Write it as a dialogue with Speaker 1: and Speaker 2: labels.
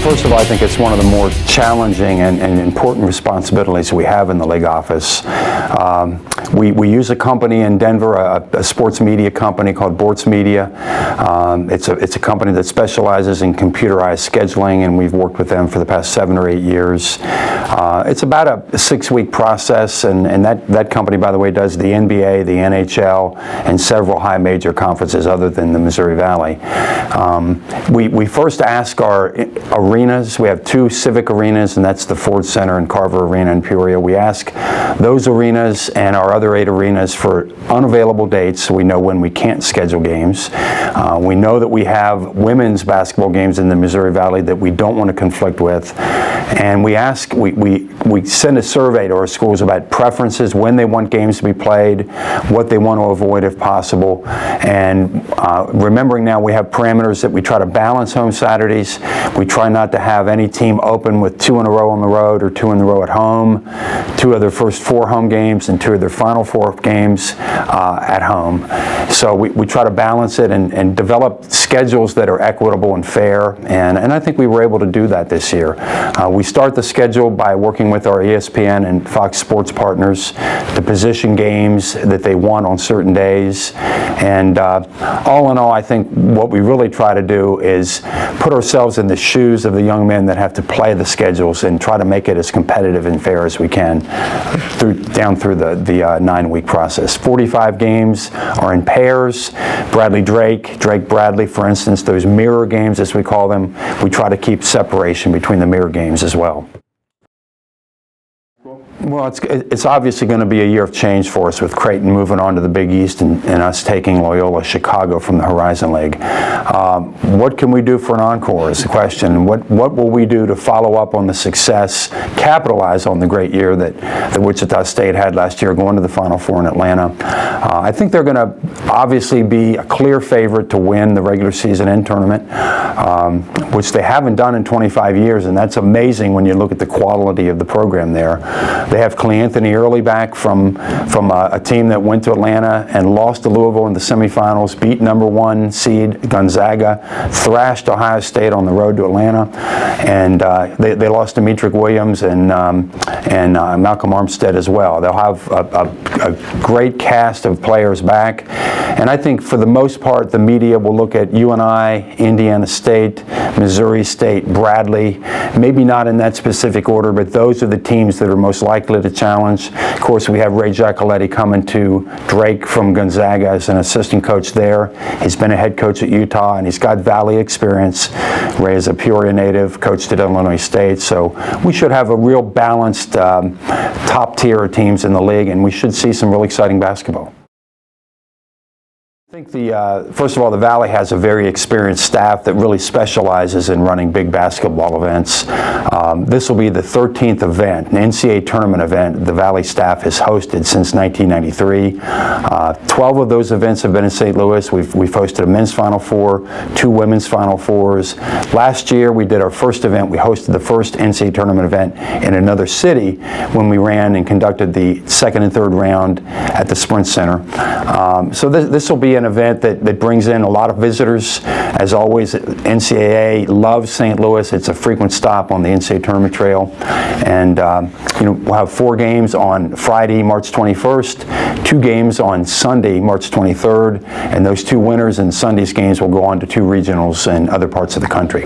Speaker 1: First of all, I think it's one of the more challenging and important responsibilities we have in the league office. We use a company in Denver, a sports media company called Bortz Media. It's a company that specializes in computerized scheduling, and we've worked with them for the past 7 or 8 years. It's about a 6-week process, and that company, by the way, does the NBA, the NHL, and several high major conferences other than the Missouri Valley. We first ask our arenas. We have 2 civic arenas, and that's the Ford Center and Carver Arena in Peoria. We ask those arenas and our other 8 arenas for unavailable dates, so we know when we can't schedule games. We know that we have women's basketball games in the Missouri Valley that we don't want to conflict with, and we send a survey to our schools about preferences, when they want games to be played, what they want to avoid if possible, and remembering now we have parameters that we try to balance home Saturdays. We try not to have any team open with 2 in a row on the road or 2 in a row at home, 2 of their first 4 home games and 2 of their final 4 games at home. So we try to balance it and develop schedules that are equitable and fair, and I think we were able to do that this year. We start the schedule by working with our ESPN and Fox Sports partners to position games that they want on certain days, and all in all, I think what we really try to do is put ourselves in the shoes of the young men that have to play the schedules and try to make it as competitive and fair as we can down through the 9-week process. 45 games are in pairs. Drake Bradley, for instance, those mirror games as we call them, we try to keep separation between the mirror games as well. Well, it's obviously going to be a year of change for us with Creighton moving on to the Big East and us taking Loyola Chicago from the Horizon League. What can we do for an encore is the question. What will we do to follow up on the success, capitalize on the great year that Wichita State had last year, going to the Final Four in Atlanta? I think they're going to obviously be a clear favorite to win the regular season and tournament, which they haven't done in 25 years, and that's amazing when you look at the quality of the program there. They have Cleanthony Early back from a team that went to Atlanta and lost to Louisville in the semifinals, beat number 1 seed Gonzaga, thrashed Ohio State on the road to Atlanta, and they lost to Metric Williams and Malcolm Armstead as well. They'll have a great cast of players back, and I think for the most part the media will look at UNI, Indiana State, Missouri State, Bradley, maybe not in that specific order, but those are the teams that are most likely to challenge. Of course, we have Ray Giacoletti coming to Drake from Gonzaga as an assistant coach there. He's been a head coach at Utah, and he's got Valley experience. Ray is a Peoria native, coached at Illinois State, so we should have a real balanced top tier teams in the league, and we should see some really exciting basketball. I think first of all, the Valley has a very experienced staff that really specializes in running big basketball events. This will be the 13th event, an NCAA tournament event the Valley staff has hosted since 1993. 12 of those events have been in St. Louis. We've hosted a men's Final Four, 2 women's Final Fours. Last year we did our first event. We hosted the first NCAA tournament event in another city when we ran and conducted the 2nd and 3rd round at the Sprint Center. So this will be an event that brings in a lot of visitors. As always, NCAA loves St. Louis. It's a frequent stop on the NCAA tournament trail. And we'll have 4 games on Friday, March 21st, 2 games on Sunday, March 23rd, and those 2 winners in Sunday's games will go on to 2 regionals in other parts of the country.